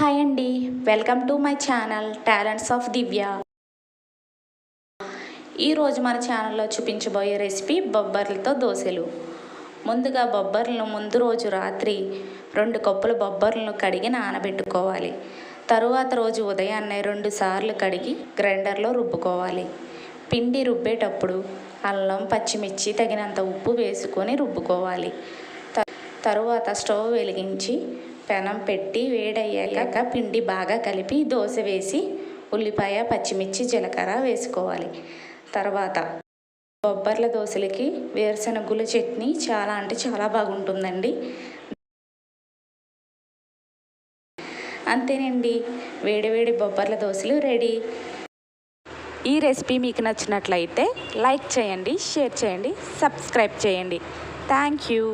Hi అండి, welcome to my channel talents of Divya. ఈరోజు మన ఛానల్లో చూపించబోయే రెసిపీ బొబ్బర్లతో దోశలు. ముందుగా బొబ్బర్లను ముందు రోజు రాత్రి 2 కప్పుల బొబ్బర్లను కడిగి నానబెట్టుకోవాలి. తరువాత రోజు ఉదయాన్నే 2 సార్లు కడిగి గ్రైండర్లో రుబ్బుకోవాలి. పిండి రుబ్బేటప్పుడు అల్లం, పచ్చిమిర్చి, తగినంత ఉప్పు వేసుకొని రుబ్బుకోవాలి. తరువాత స్టవ్ వెలిగించి పెనం పెట్టి వేడయ్యాక పిండి బాగా కలిపి దోశ వేసి ఉల్లిపాయ, పచ్చిమిర్చి, జీలకర్ర వేసుకోవాలి. తర్వాత బొబ్బర్ల దోశలకి వేరుశనగుల చట్నీ చాలా బాగుంటుందండి. అంతేనండి, వేడివేడి బొబ్బర్ల దోశలు రెడీ. ఈ రెసిపీ మీకు నచ్చినట్లయితే లైక్ చేయండి, షేర్ చేయండి, సబ్స్క్రైబ్ చేయండి. Thank you.